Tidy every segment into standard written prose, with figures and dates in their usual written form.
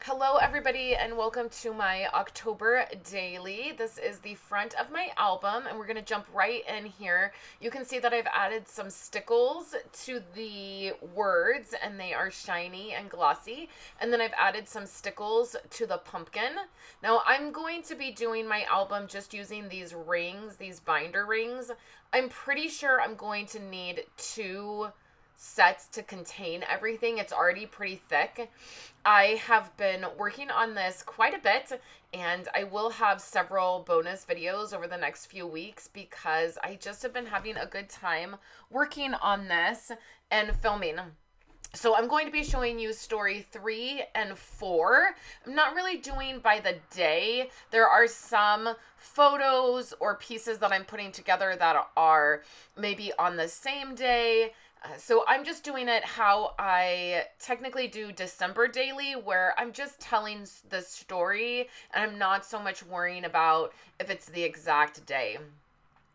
Hello, everybody, and welcome to my October daily. This is the front of my album, and we're going to jump right in here. You can see that I've added some stickles to the words, and they are shiny and glossy. And then I've added some stickles to the pumpkin. Now, I'm going to be doing my album just using these rings, these binder rings. I'm pretty sure I'm going to need two sets to contain everything. It's already pretty thick. I have been working on this quite a bit, and I will have several bonus videos over the next few weeks because I just have been having a good time working on this and filming. So I'm going to be showing you story 3 and 4. I'm not really doing by the day. There are some photos or pieces that I'm putting together that are maybe on the same day. So I'm just doing it how I technically do December daily, where I'm just telling the story and I'm not so much worrying about if it's the exact day.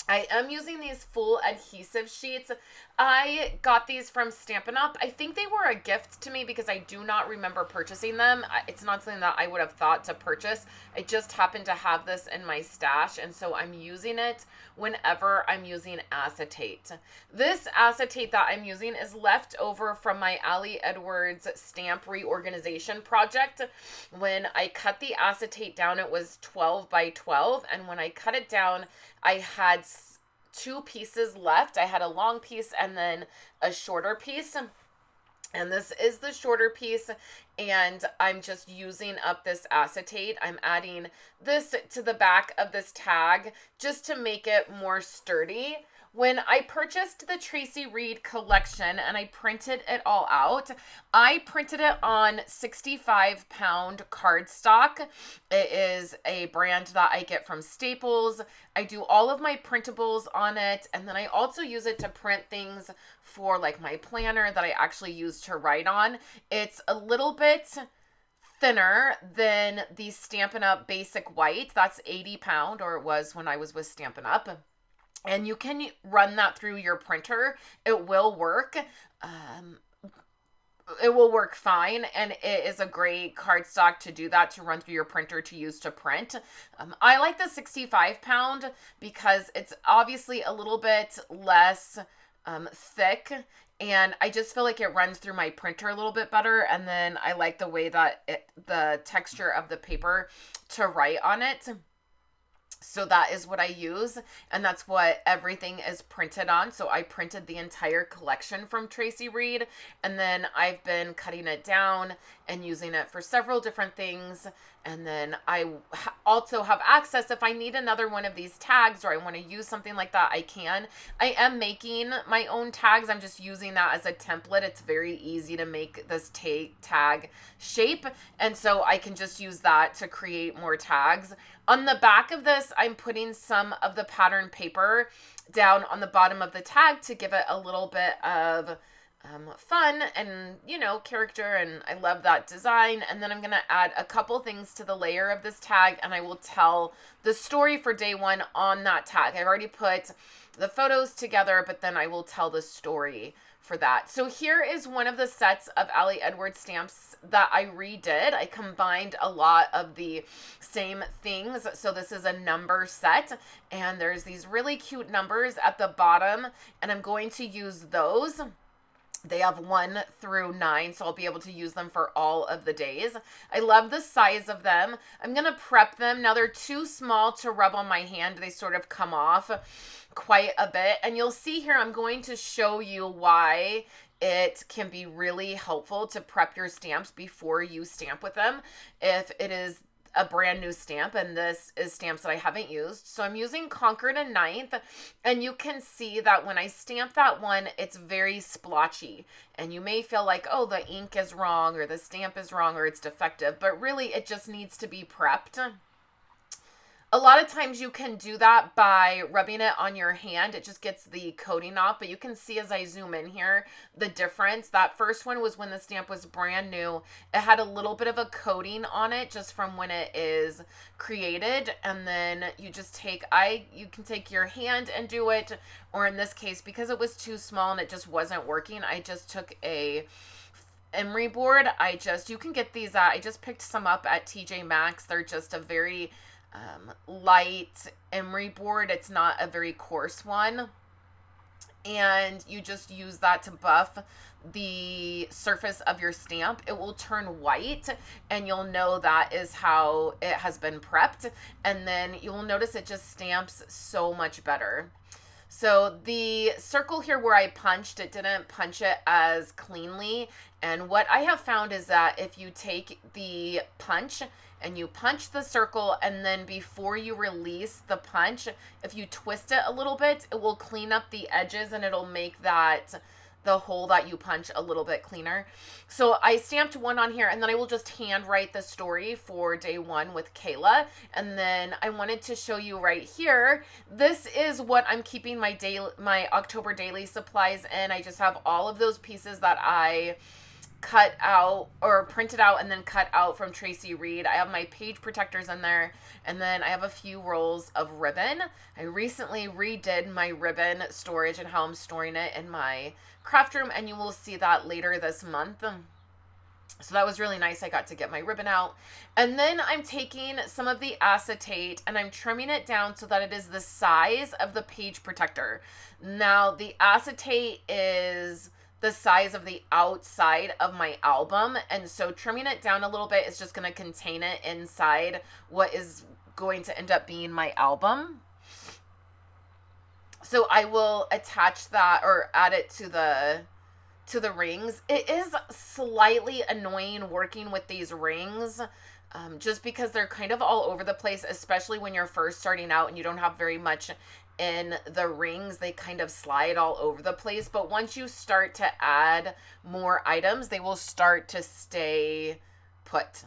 I am using these full adhesive sheets. I got these from Stampin' Up. I think they were a gift to me because I do not remember purchasing them. It's not something that I would have thought to purchase. I just happened to have this in my stash, and so I'm using it whenever I'm using acetate. This acetate that I'm using is left over from my Ali Edwards stamp reorganization project. When I cut the acetate down, it was 12 by 12, and when I cut it down, I had two pieces left. I had a long piece and then a shorter piece. And this is the shorter piece, and I'm just using up this acetate. I'm adding this to the back of this tag just to make it more sturdy. When I purchased the Tracy Reed collection and I printed it all out, I printed it on 65-pound cardstock. It is a brand that I get from Staples. I do all of my printables on it, and then I also use it to print things for like my planner that I actually use to write on. It's a little bit thinner than the Stampin' Up! Basic White. That's 80-pound, or it was when I was with Stampin' Up!. And you can run that through your printer. It will work. It will work fine, and it is a great cardstock to do that, to run through your printer to use to print. I like the 65-pound because it's obviously a little bit less thick, and I just feel like it runs through my printer a little bit better, and then I like the way that the texture of the paper to write on it. So that is what I use, and that's what everything is printed on. So I printed the entire collection from Tracy Reed, and then I've been cutting it down and using it for several different things. And then I also have access, if I need another one of these tags or I want to use something like that, I can. I am making my own tags. I'm just using that as a template. It's very easy to make this tag shape, and so I can just use that to create more tags. On the back of this, I'm putting some of the pattern paper down on the bottom of the tag to give it a little bit of fun and, character, and I love that design. And then I'm going to add a couple things to the layer of this tag, and I will tell the story for day 1 on that tag. I've already put the photos together, but then I will tell the story for that. So here is one of the sets of Ali Edwards stamps that I redid. I combined a lot of the same things. So this is a number set, and there's these really cute numbers at the bottom, and I'm going to use those. They have 1 through 9, so I'll be able to use them for all of the days. I love the size of them. I'm going to prep them. Now, they're too small to rub on my hand. They sort of come off quite a bit. And you'll see here, I'm going to show you why it can be really helpful to prep your stamps before you stamp with them if it is a brand new stamp, and this is stamps that I haven't used. So I'm using Concord and Ninth, and you can see that when I stamp that one, it's very splotchy, and you may feel like, oh, the ink is wrong, or the stamp is wrong, or it's defective, but really it just needs to be prepped. A lot of times you can do that by rubbing it on your hand. It just gets the coating off, but you can see as I zoom in here, the difference. That first one was when the stamp was brand new. It had a little bit of a coating on it just from when it is created. And then you just you can take your hand and do it, or in this case, because it was too small and it just wasn't working, I just took a emery board, you can get these I just picked some up at TJ Maxx. They're just a very light emery board. It's not a very coarse one. And you just use that to buff the surface of your stamp. It will turn white, and you'll know that is how it has been prepped. And then you'll notice it just stamps so much better. So the circle here where I punched, it didn't punch it as cleanly. And what I have found is that if you take the punch and you punch the circle, and then before you release the punch, if you twist it a little bit, it will clean up the edges, and it'll make the hole that you punch a little bit cleaner. So I stamped one on here, and then I will just hand write the story for day one with Kayla. And then I wanted to show you right here, this is what I'm keeping my October daily supplies in. I just have all of those pieces that I cut out or printed out and then cut out from Tracy Reed. I have my page protectors in there, and then I have a few rolls of ribbon. I recently redid my ribbon storage and how I'm storing it in my craft room, and you will see that later this month. So that was really nice. I got to get my ribbon out. And then I'm taking some of the acetate and I'm trimming it down so that it is the size of the page protector. Now the acetate is the size of the outside of my album, and so trimming it down a little bit is just going to contain it inside what is going to end up being my album. So I will attach that or add it to the rings. It is slightly annoying working with these rings, just because they're kind of all over the place, especially when you're first starting out and you don't have very much in the rings. They kind of slide all over the place, but once you start to add more items, they will start to stay put.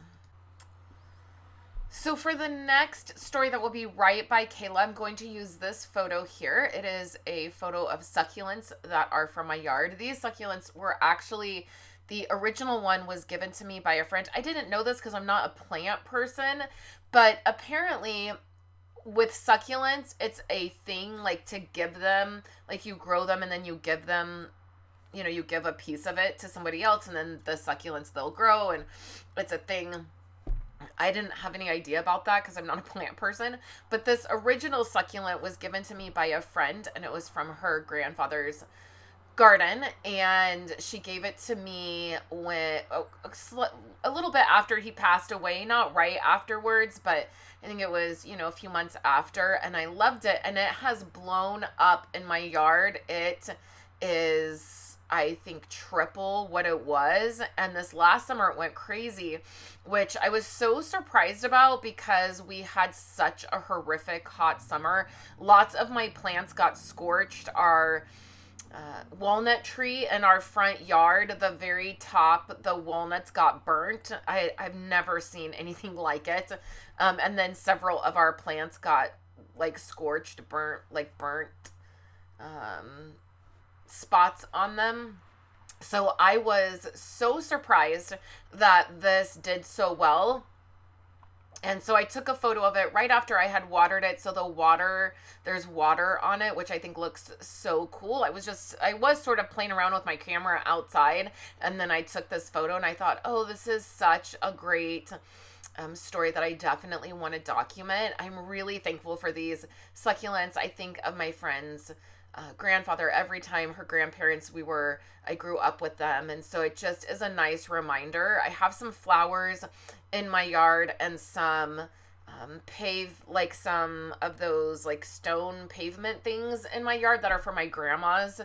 So for the next story that will be right by Kayla, I'm going to use this photo here. It is a photo of succulents that are from my yard. These succulents were actually, the original one was given to me by a friend. I didn't know this because I'm not a plant person, but apparently with succulents, it's a thing, like, to give them, like, you grow them and then you give them, you know, you give a piece of it to somebody else, and then the succulents, they'll grow, and it's a thing. I didn't have any idea about that because I'm not a plant person, but this original succulent was given to me by a friend, and it was from her grandfather's garden, and she gave it to me when a little bit after he passed away, not right afterwards, but I think it was, you know, a few months after, and I loved it, and it has blown up in my yard. It is, I think, triple what it was, and this last summer it went crazy, which I was so surprised about because we had such a horrific hot summer. Lots of my plants got scorched. Our walnut tree in our front yard, the very top, the walnuts got burnt. I've never seen anything like it. And then several of our plants got like scorched, burnt spots on them. So I was so surprised that this did so well. And so I took a photo of it right after I had watered it. So there's water on it, which I think looks so cool. I was sort of playing around with my camera outside, and then I took this photo and I thought, oh, this is such a great story that I definitely want to document. I'm really thankful for these succulents. I think of my friend's grandfather every time, her grandparents, I grew up with them. And so it just is a nice reminder. I have some flowers in my yard and some some of those like stone pavement things in my yard that are from my grandma's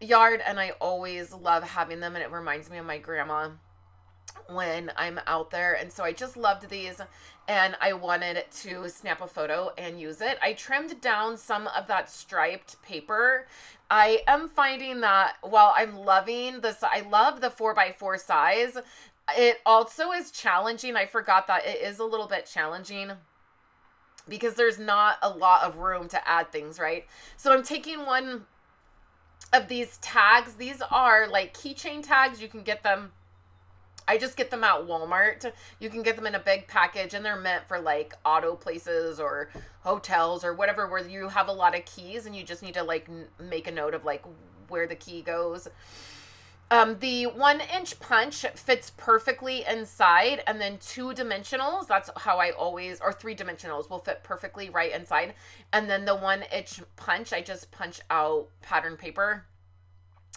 yard. And I always love having them, and it reminds me of my grandma when I'm out there. And so I just loved these, and I wanted to snap a photo and use it. I trimmed down some of that striped paper. I am finding that while I'm loving this, I love the 4x4 size. It also is challenging. I forgot that it is a little bit challenging because there's not a lot of room to add things, right? So I'm taking one of these tags. These are like keychain tags. You can get them, I just get them at Walmart. You can get them in a big package, and they're meant for like auto places or hotels or whatever, where you have a lot of keys and you just need to like make a note of like where the key goes. The 1 inch punch fits perfectly inside, and then 2 dimensionals, that's how I always, or 3 dimensionals will fit perfectly right inside. And then the 1 inch punch, I just punch out pattern paper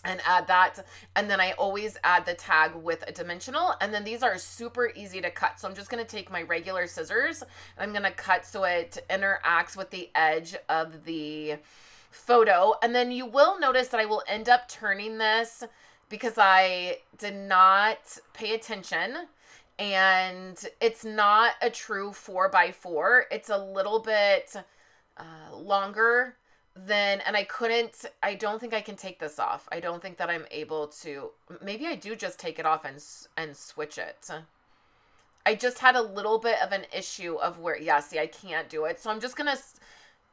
and add that. And then I always add the tag with a dimensional. And then these are super easy to cut. So I'm just going to take my regular scissors and I'm going to cut so it interacts with the edge of the photo. And then you will notice that I will end up turning this because I did not pay attention, and it's not a true 4x4. It's a little bit longer than, and I don't think I can take this off. I don't think that I'm able to. Maybe I do just take it off and switch it. I just had a little bit of an issue of where, yeah, see, I can't do it. So I'm just going to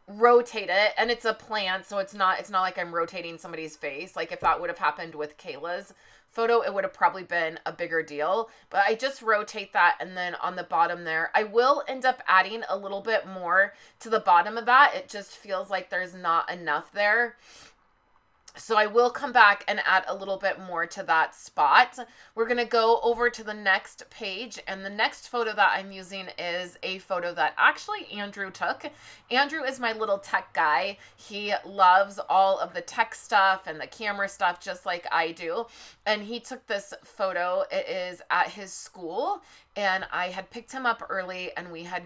rotate it, and it's a plant, so it's not like I'm rotating somebody's face. Like if that would have happened with Kayla's photo, it would have probably been a bigger deal. But I just rotate that, and then on the bottom there, I will end up adding a little bit more to the bottom of that. It just feels like there's not enough there. So I will come back and add a little bit more to that spot. We're going to go over to the next page, and the next photo that I'm using is a photo that actually Andrew took. Andrew is my little tech guy. He loves all of the tech stuff and the camera stuff just like I do. And he took this photo. It is at his school, and I had picked him up early, and we had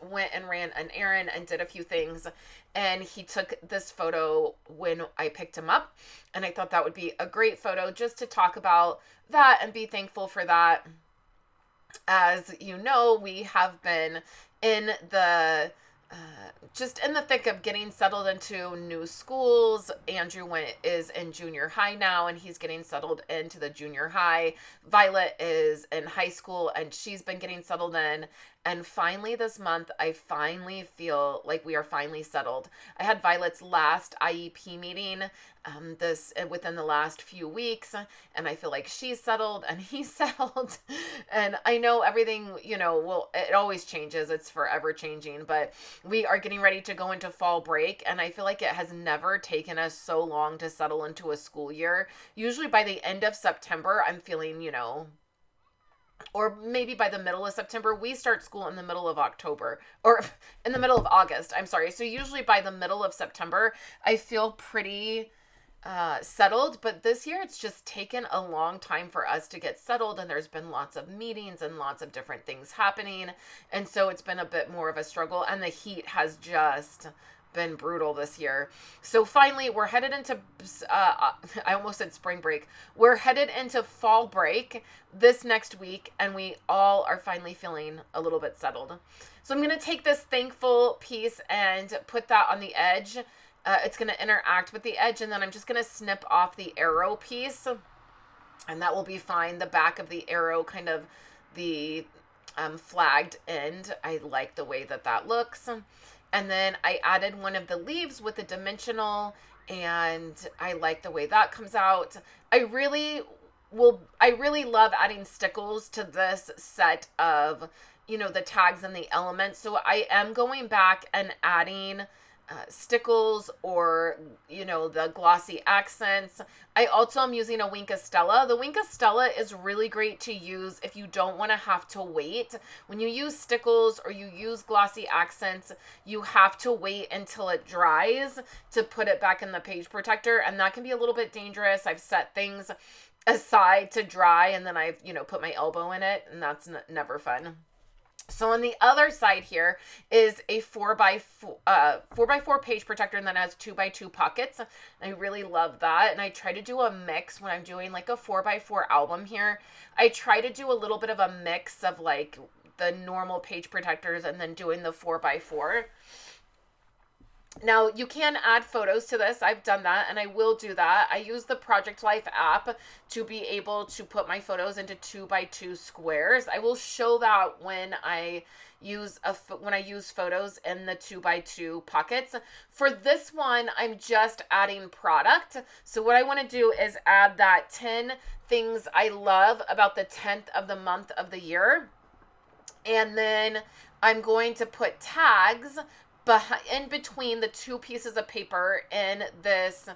went and ran an errand and did a few things, and he took this photo when I picked him up, and I thought that would be a great photo just to talk about that and be thankful for that. As you know, we have been in the just in the thick of getting settled into new schools. Andrew is in junior high now, and he's getting settled into the junior high. Violet is in high school, and she's been getting settled in. And finally this month, I finally feel like we are finally settled. I had Violet's last IEP meeting within the last few weeks, and I feel like she's settled and he's settled. And I know everything, well, it always changes. It's forever changing, but we are getting ready to go into fall break, and I feel like it has never taken us so long to settle into a school year. Usually by the end of September, I'm feeling, or maybe by the middle of September. We start school in the middle of October, or in the middle of August, I'm sorry. So usually by the middle of September, I feel pretty settled, but this year it's just taken a long time for us to get settled, and there's been lots of meetings and lots of different things happening, and so it's been a bit more of a struggle, and the heat has just been brutal this year. So finally we're headed into I almost said spring break. We're headed into fall break this next week, and we all are finally feeling a little bit settled. So I'm going to take this thankful piece and put that on the edge. It's going to interact with the edge, and then I'm just going to snip off the arrow piece, and that will be fine. The back of the arrow, kind of the flagged end, I like the way that looks. And then I added one of the leaves with a dimensional, and I like the way that comes out. I really love adding stickles to this set of, the tags and the elements. So I am going back and adding stickles, or the glossy accents. I also am using a Wink of Stella. The Wink of Stella is really great to use if you don't want to have to wait. When you use stickles or you use glossy accents, you have to wait until it dries to put it back in the page protector, and that can be a little bit dangerous. I've set things aside to dry, and then I've put my elbow in it, and that's never fun. So on the other side here is a 4x4 page protector, and then has 2x2 pockets. I really love that. And I try to do a mix when I'm doing like a 4x4 album here. I try to do a little bit of a mix of like the normal page protectors and then doing the 4x4. Now, you can add photos to this. I've done that, and I will do that. I use the Project Life app to be able to put my photos into 2x2 squares. I will show that when I use photos in the 2x2 pockets. For this one, I'm just adding product. So what I want to do is add that 10 things I love about the 10th of the month of the year. And then I'm going to put tags in between the two pieces of paper in this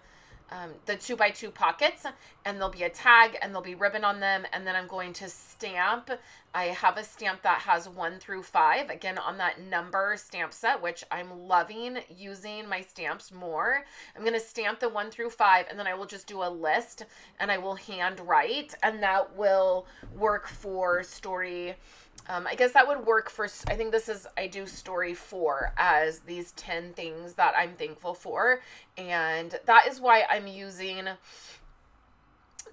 the 2x2 pockets, and there'll be a tag and there'll be ribbon on them. And then I'm going to stamp. I have a stamp that has 1 through 5, again, on that number stamp set, which I'm loving using my stamps more. I'm going to stamp the 1 through 5, and then I will just do a list and I will hand write, and that will work for story. I guess that would work for, I think this is, I do story 4 as these 10 things that I'm thankful for. And that is why I'm using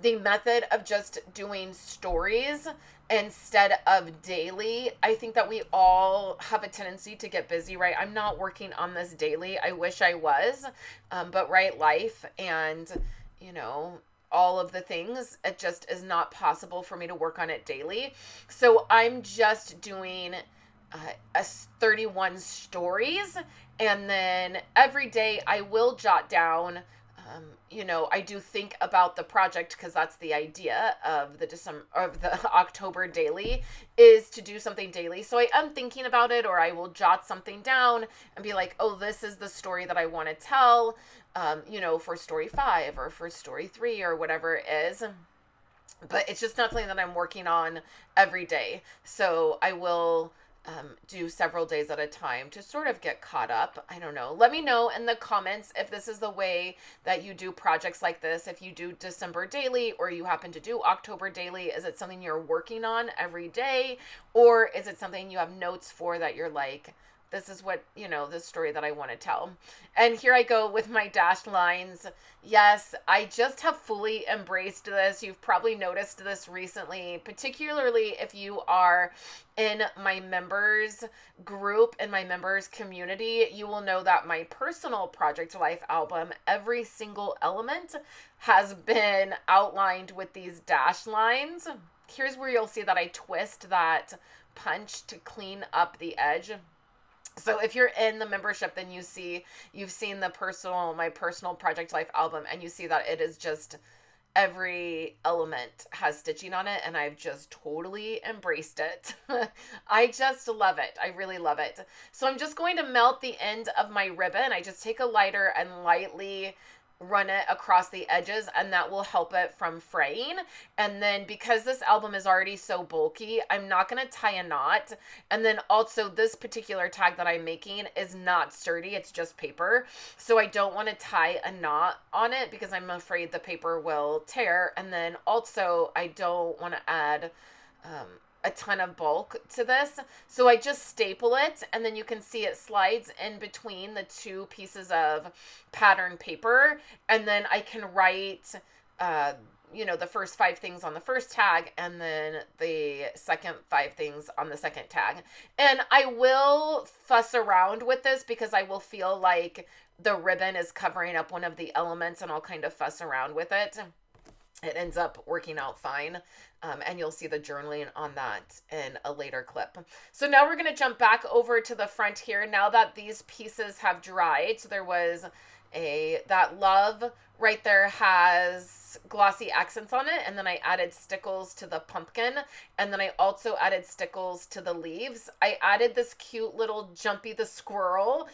the method of just doing stories instead of daily. I think that we all have a tendency to get busy, right? I'm not working on this daily. I wish I was, but right, life and, you know, all of the things, it just is not possible for me to work on it daily. So I'm just doing 31 stories, and then every day I will jot down, you know, I do think about the project, because that's the idea of the October daily, is to do something daily. So I am thinking about it, or I will jot something down and be like, oh, this is the story that I want to tell, you know, for story 5 or for story 3 or whatever it is. But it's just not something that I'm working on every day. So I will do several days at a time to sort of get caught up. I don't know. Let me know in the comments if this is the way that you do projects like this. If you do December daily, or you happen to do October daily, is it something you're working on every day? Or is it something you have notes for that you're like, this is what, you know, the story that I want to tell. And here I go with my dashed lines. Yes, I just have fully embraced this. You've probably noticed this recently, particularly if you are in my members group, in my members community. You will know that my personal Project Life album, every single element has been outlined with these dashed lines. Here's where you'll see that I twist that punch to clean up the edge. So if you're in the membership, then you've seen my personal Project Life album, and you see that it is just every element has stitching on it, and I've just totally embraced it. I just love it. I really love it. So I'm just going to melt the end of my ribbon. I just take a lighter and lightly run it across the edges, and that will help it from fraying. And then, because this album is already so bulky, I'm not going to tie a knot. And then also, this particular tag that I'm making is not sturdy, it's just paper, so I don't want to tie a knot on it because I'm afraid the paper will tear. And then also, I don't want to add a ton of bulk to this, so I just staple it, and then you can see it slides in between the 2 pieces of pattern paper, and then I can write you know, the first 5 things on the first tag, and then the second 5 things on the second tag. And I will fuss around with this because I will feel like the ribbon is covering up one of the elements, and I'll kind of fuss around with it. It ends up working out fine. And you'll see the journaling on that in a later clip. So now we're going to jump back over to the front here. Now that these pieces have dried, so there was that love right there has glossy accents on it, and then I added stickles to the pumpkin, and then I also added stickles to the leaves. I added this cute little Jumpy the squirrel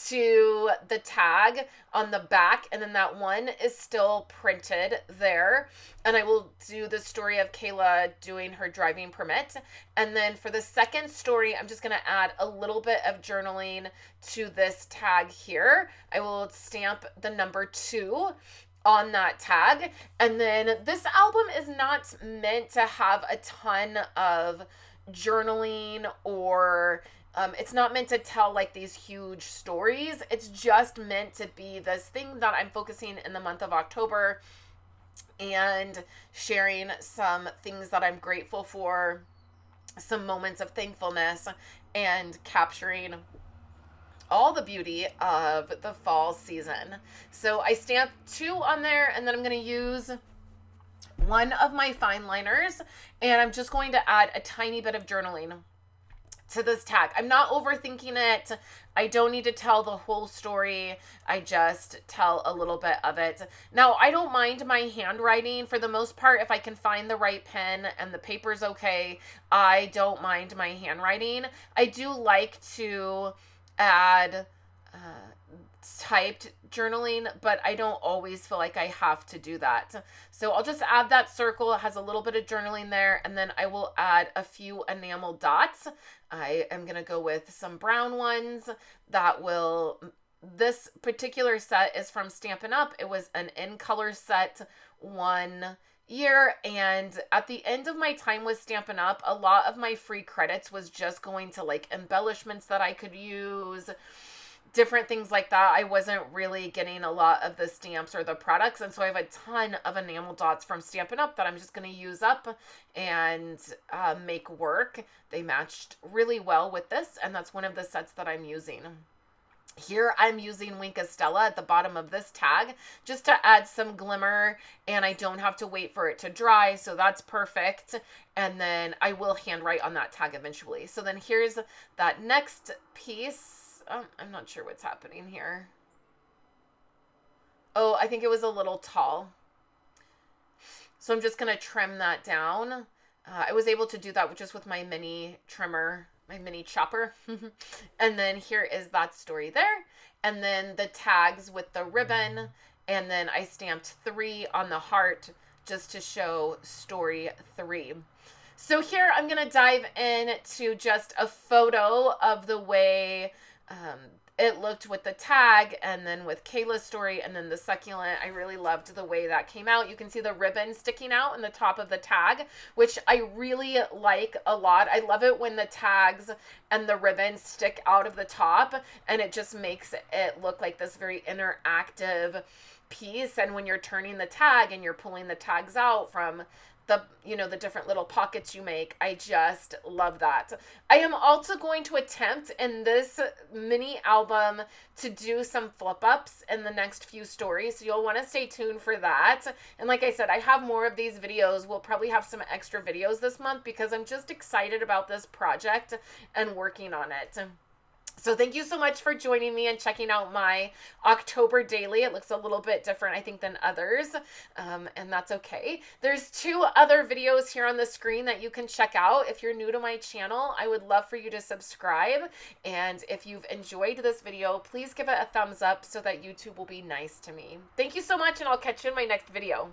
to the tag on the back, and then that one is still printed there. And I will do the story of Kayla doing her driving permit. And then for the second story, I'm just going to add a little bit of journaling to this tag here. I will stamp the number 2 on that tag. And then this album is not meant to have a ton of journaling, or it's not meant to tell like these huge stories. It's just meant to be this thing that I'm focusing in the month of October, and sharing some things that I'm grateful for, some moments of thankfulness, and capturing all the beauty of the fall season. So I stamped 2 on there, and then I'm going to use one of my fine liners, and I'm just going to add a tiny bit of journaling to this tag. I'm not overthinking it. I don't need to tell the whole story. I just tell a little bit of it. Now, I don't mind my handwriting for the most part. If I can find the right pen and the paper's okay, I don't mind my handwriting. I do like to add typed journaling, but I don't always feel like I have to do that. So I'll just add that circle. It has a little bit of journaling there, and then I will add a few enamel dots. I am going to go with some brown ones that will, this particular set is from Stampin' Up. It was an in color set 1 year, and at the end of my time with Stampin' Up, a lot of my free credits was just going to like embellishments that I could use, different things like that. I wasn't really getting a lot of the stamps or the products, and so I have a ton of enamel dots from Stampin' Up that I'm just going to use up and make work. They matched really well with this, and that's one of the sets that I'm using. Here I'm using Wink of Stella at the bottom of this tag just to add some glimmer, and I don't have to wait for it to dry, so that's perfect. And then I will handwrite on that tag eventually. So then here's that next piece. Oh, I'm not sure what's happening here. Oh, I think it was a little tall. So I'm just going to trim that down. I was able to do that just with my mini trimmer, my mini chopper. And then here is that story there. And then the tags with the ribbon. And then I stamped 3 on the heart just to show story 3. So here I'm going to dive into just a photo of the way it looked with the tag, and then with Kayla's story, and then the succulent. I really loved the way that came out. You can see the ribbon sticking out in the top of the tag, which I really like a lot. I love it when the tags and the ribbon stick out of the top, and it just makes it look like this very interactive piece. And when you're turning the tag and you're pulling the tags out from the, you know, the different little pockets you make, I just love that. I am also going to attempt in this mini album to do some flip ups in the next few stories, so you'll want to stay tuned for that. And like I said, I have more of these videos. We'll probably have some extra videos this month because I'm just excited about this project and working on it. So thank you so much for joining me and checking out my October daily. It looks a little bit different, I think, than others, and that's okay. There's 2 other videos here on the screen that you can check out. If you're new to my channel, I would love for you to subscribe. And if you've enjoyed this video, please give it a thumbs up so that YouTube will be nice to me. Thank you so much, and I'll catch you in my next video.